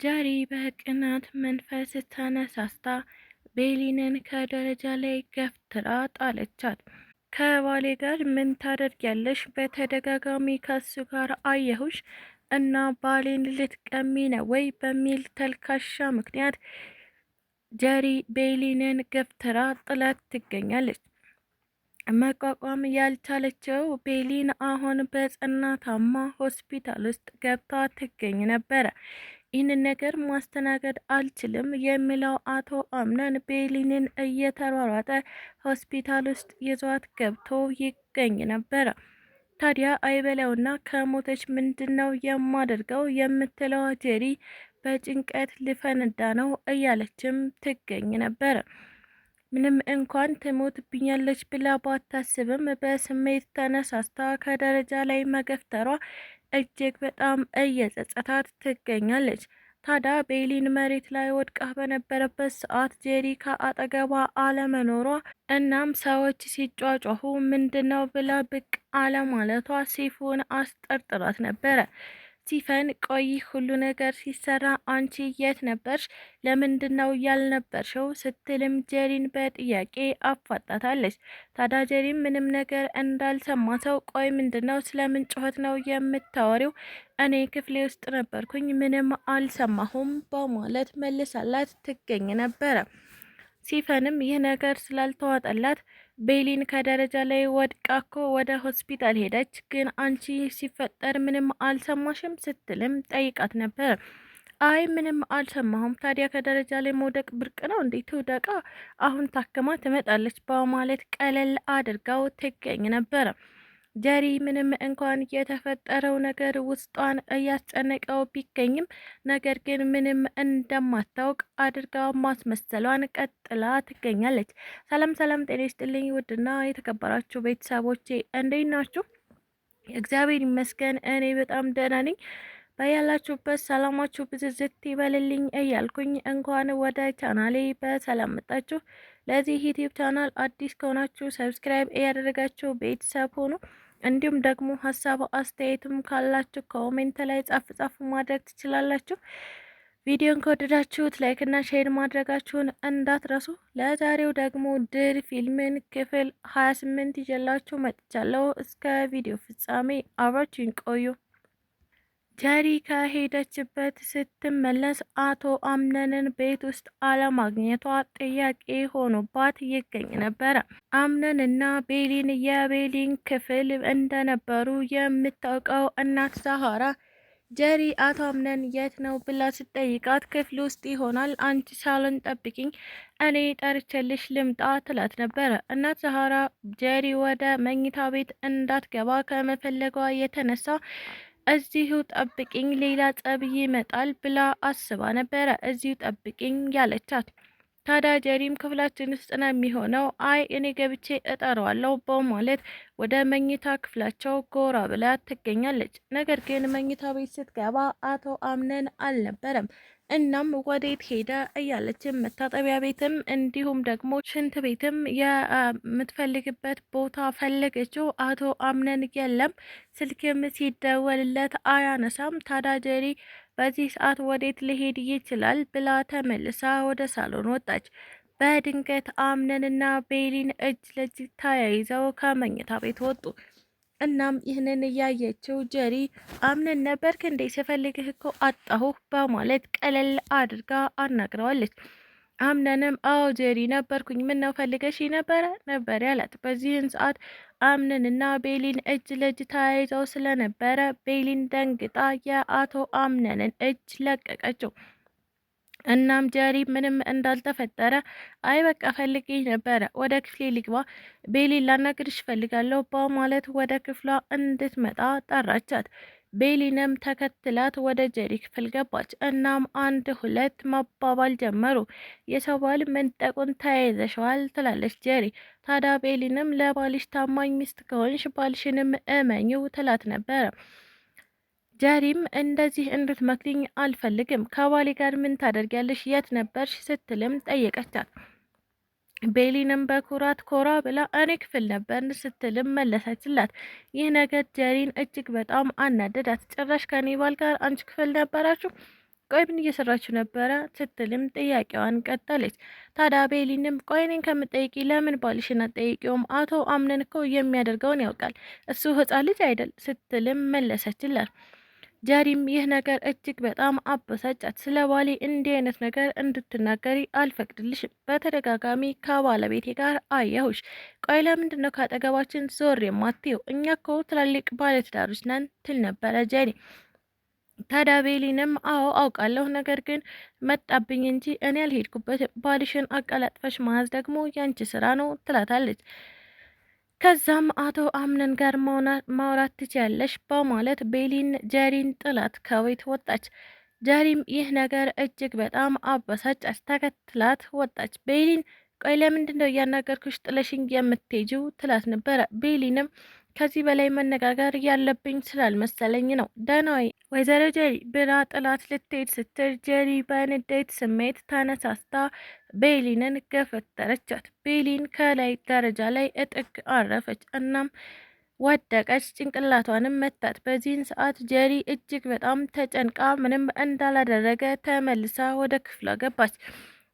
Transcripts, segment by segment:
ጀሪ በቅናት መንፈስ ተነሳስታ ቤሊንን ከደረጃ ላይ ገፍትራ ጣለቻት። ከባሌ ጋር ምን ታደርጊያለሽ? በተደጋጋሚ ከሱ ጋር አየሁሽ እና ባሌን ልትቀሚ ነው ወይ? በሚል ተልካሻ ምክንያት ጀሪ ቤሊንን ገፍትራ ጥላት ትገኛለች። መቋቋም ያልቻለችው ቤሊን አሁን በጽና ታማ ሆስፒታል ውስጥ ገብታ ትገኝ ነበረ። ይህንን ነገር ማስተናገድ አልችልም የሚለው አቶ አምነን ቤሊንን እየተሯሯጠ ሆስፒታል ውስጥ ይዟት ገብቶ ይገኝ ነበረ። ታዲያ አይበለውና ከሞተች ምንድን ነው የማደርገው የምትለው ጀሪ በጭንቀት ልፈነዳ ነው እያለችም ትገኝ ነበረ። ምንም እንኳን ትሞትብኛለች ብላ ባታስብም በስሜት ተነሳስታ ከደረጃ ላይ መገፍተሯ እጅግ በጣም እየጸጸታት ትገኛለች። ታዲያ ቤሊን መሬት ላይ ወድቃ በነበረበት ሰዓት ጄሪ ከአጠገቧ አለመኖሯ እናም ሰዎች ሲጯጯሁ ምንድነው ብላ ብቅ አለማለቷ ሲፉን አስጠርጥሯት ነበረ። ሲፈን ቆይ ሁሉ ነገር ሲሰራ አንቺ የት ነበርሽ? ለምንድነው ያልነበርሽው? ስትልም ጀሪን በጥያቄ አፋጣታለች። ታዲያ ጀሪን ምንም ነገር እንዳልሰማ ሰው ቆይ ምንድነው? ስለምን ጩኸት ነው የምታወሪው? እኔ ክፍሌ ውስጥ ነበርኩኝ ምንም አልሰማሁም በማለት መልሳላት ትገኝ ነበረ። ሲፈንም ይህ ነገር ስላልተዋጠላት ቤሊን ከደረጃ ላይ ወድቃ እኮ ወደ ሆስፒታል ሄደች፣ ግን አንቺ ሲፈጠር ምንም አልሰማሽም? ስትልም ጠይቃት ነበር። አይ ምንም አልሰማሁም። ታዲያ ከደረጃ ላይ መውደቅ ብርቅ ነው እንዴት? ትውደቃ፣ አሁን ታክማ ትመጣለች በማለት ቀለል አድርጋው ትገኝ ነበረ። ጀሪ ምንም እንኳን የተፈጠረው ነገር ውስጧን እያስጨነቀው ቢገኝም ነገር ግን ምንም እንደማታውቅ አድርጋ ማስመሰሏን ቀጥላ ትገኛለች። ሰላም ሰላም፣ ጤና ይስጥልኝ ውድና የተከበራችሁ ቤተሰቦቼ እንዴት ናችሁ? እግዚአብሔር ይመስገን እኔ በጣም ደህና ነኝ። በያላችሁበት ሰላማችሁ ብዝዝት ይበልልኝ እያልኩኝ እንኳን ወደ ቻናሌ በሰላም መጣችሁ። ለዚህ ዩቲዩብ ቻናል አዲስ ከሆናችሁ ሰብስክራይብ እያደረጋችሁ ቤተሰብ ሆኑ። እንዲሁም ደግሞ ሀሳብ አስተያየትም ካላችሁ ኮሜንት ላይ ጻፍ ማድረግ ትችላላችሁ። ቪዲዮን ከወደዳችሁት ላይክ እና ሼር ማድረጋችሁን እንዳትረሱ። ለዛሬው ደግሞ ድር ፊልምን ክፍል 28 ይዤላችሁ መጥቻለሁ። እስከ ቪዲዮ ፍጻሜ አብራችሁን ቆዩ። ጀሪ ከሄደችበት ስትመለስ አቶ አምነንን ቤት ውስጥ አለማግኘቷ ጥያቄ ሆኖባት ይገኝ ነበረ። አምነንና ቤሊን የቤሊን ክፍል እንደነበሩ የምታውቀው እናት ዛሃራ ጀሪ አቶ አምነን የት ነው ብላ ስትጠይቃት ክፍል ውስጥ ይሆናል፣ አንቺ ሳሎን ጠብቂኝ እኔ ጠርቼልሽ ልምጣ ትላት ነበረ። እናት ዛሃራ ጀሪ ወደ መኝታ ቤት እንዳትገባ ከመፈለጓ የተነሳ እዚሁ ጠብቂኝ ሌላ ጸብ ይመጣል ብላ አስባ ነበረ እዚሁ ጠብቂኝ ያለቻት። ታዲያ ጀሪም ክፍላችን ውስጥ ነው የሚሆነው፣ አይ እኔ ገብቼ እጠራዋለሁ በማለት ወደ መኝታ ክፍላቸው ጎራ ብላ ትገኛለች። ነገር ግን መኝታ ቤት ስትገባ አቶ አምነን አልነበረም። እናም ወዴት ሄደ እያለችም መታጠቢያ ቤትም እንዲሁም ደግሞ ሽንት ቤትም የምትፈልግበት ቦታ ፈለገችው። አቶ አምነን የለም፣ ስልክም ሲደወልለት አያነሳም። ታዲያ ጀሪ በዚህ ሰዓት ወዴት ሊሄድ ይችላል ብላ ተመልሳ ወደ ሳሎን ወጣች። በድንገት አምነንና ቤሊን እጅ ለእጅ ተያይዘው ከመኝታ ቤት ወጡ። እናም ይህንን እያየችው ጀሪ አምነን ነበርክ እንዴ? ስፈልግህ እኮ አጣሁህ በማለት ቀለል አድርጋ አናግረዋለች። አምነንም አዎ ጀሪ ነበርኩኝ፣ ምን ነው ፈልገሽ ነበር ያላት። በዚህን ሰዓት አምነንና ቤሊን እጅ ለእጅ ተያይዘው ስለነበረ ቤሊን ደንግጣ የአቶ አምነንን እጅ ለቀቀችው። እናም ጀሪ ምንም እንዳልተፈጠረ አይ በቃ ፈልጌ ነበረ፣ ወደ ክፍሌ ልግባ፣ ቤሊን ላናግርሽ ፈልጋለሁ በማለት ወደ ክፍሏ እንድትመጣ ጠራቻት። ቤሊንም ተከትላት ወደ ጀሪ ክፍል ገባች። እናም አንድ ሁለት መባባል ጀመሩ። የሰው ባል መንጠቁን ተያይዘሸዋል ትላለች ጀሪ። ታዲያ ቤሊንም ለባልሽ ታማኝ ሚስት ከሆንሽ ባልሽንም እመኚው ትላት ነበረ። ጀሪም እንደዚህ እንድትመክሪኝ አልፈልግም፣ ከባሌ ጋር ምን ታደርጊያለሽ? የት ነበርሽ? ስትልም ጠየቀቻት። ቤሊንም በኩራት ኮራ ብላ እኔ ክፍል ነበር ስትልም መለሰችላት። ይህ ነገር ጀሪን እጅግ በጣም አናደዳት። ጭራሽ ከኔ ባል ጋር አንቺ ክፍል ነበራችሁ? ቆይ ምን እየሰራችሁ ነበረ? ስትልም ጥያቄዋን ቀጠለች። ታዲያ ቤሊንም ቆይ እኔን ከምጠይቂ ለምን ባልሽን አትጠይቂውም? አቶ አምነን እኮ የሚያደርገውን ያውቃል፣ እሱ ሕፃን ልጅ አይደል? ስትልም መለሰችላት። ጀሪም ይህ ነገር እጅግ በጣም አበሳጫት። ስለ ባሌ እንዲህ አይነት ነገር እንድትናገሪ አልፈቅድልሽም። በተደጋጋሚ ከባለቤቴ ጋር አየሁሽ። ቆይ ለምንድን ነው ካጠገባችን ዞር የማትይው? እኛ እኮ ትላልቅ ባለትዳሮች ነን ትል ነበረ ጀሪ። ታዲያ ቤሊንም አዎ አውቃለሁ፣ ነገር ግን መጣብኝ እንጂ እኔ አልሄድኩበትም። ባልሽን አቀላጥፈሽ መያዝ ደግሞ ያንቺ ስራ ነው ትላታለች። ከዛም አቶ አምነን ጋር ማውራት ትችያለሽ በማለት ቤሊን ጀሪን ጥላት ከቤት ወጣች። ጀሪም ይህ ነገር እጅግ በጣም አበሳጫት። ተከትላት ወጣች። ቤሊን ቆይ ለምንድን ነው እያናገርኩሽ ጥለሽኝ የምትሄጂው? ትላት ነበረ። ቤሊንም ከዚህ በላይ መነጋገር ያለብኝ ስላልመሰለኝ ነው። ደህናዊ ወይዘሮ ጀሪ ብላ ጥላት ልትሄድ ስትል ጀሪ በንዴት ስሜት ተነሳስታ ቤሊንን ገፈተረቻት። ቤሊን ከላይ ደረጃ ላይ እጥግ አረፈች። እናም ወደቀች፣ ጭንቅላቷንም መታት። በዚህን ሰዓት ጀሪ እጅግ በጣም ተጨንቃ ምንም እንዳላደረገ ተመልሳ ወደ ክፍሏ ገባች።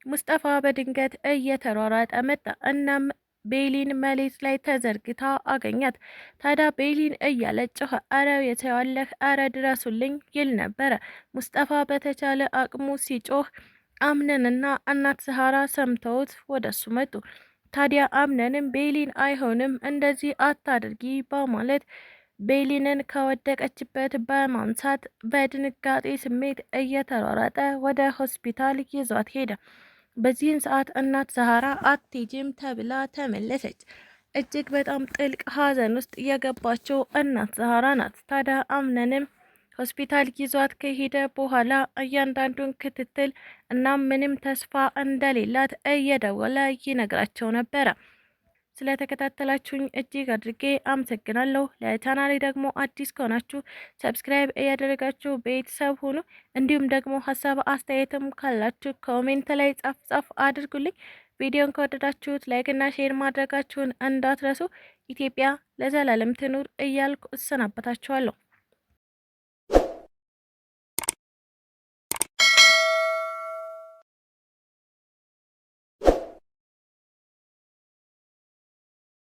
ሙስጠፋ በድንገት እየተሯሯጠ መጣ። እናም ቤሊን መሬት ላይ ተዘርግታ አገኛት። ታዲያ ቤሊን እያለ ጮኸ። አረ የተዋለህ፣ አረ ድረሱልኝ ይል ነበረ። ሙስጠፋ በተቻለ አቅሙ ሲጮህ አምነንና እናት ዛህራ ሰምተውት ወደሱ መጡ። ታዲያ አምነንም ቤሊን አይሆንም እንደዚህ አታድርጊ በማለት ቤሊንን ከወደቀችበት በማንሳት በድንጋጤ ስሜት እየተሯሯጠ ወደ ሆስፒታል ይዟት ሄደ። በዚህን ሰዓት እናት ዛህራ አትሄጂም ተብላ ተመለሰች። እጅግ በጣም ጥልቅ ሐዘን ውስጥ የገባችው እናት ዛህራ ናት። ታዲያ አምነንም ሆስፒታል ይዟት ከሄደ በኋላ እያንዳንዱን ክትትል እና ምንም ተስፋ እንደሌላት እየደወለ ይነግራቸው ነበረ። ስለተከታተላችሁኝ እጅግ አድርጌ አመሰግናለሁ። ለቻናሌ ደግሞ አዲስ ከሆናችሁ ሰብስክራይብ እያደረጋችሁ ቤተሰብ ሁኑ። እንዲሁም ደግሞ ሀሳብ አስተያየትም ካላችሁ ኮሜንት ላይ ጻፍ አድርጉልኝ። ቪዲዮን ከወደዳችሁት ላይክ እና ሼር ማድረጋችሁን እንዳትረሱ። ኢትዮጵያ ለዘላለም ትኑር እያልኩ እሰናበታችኋለሁ።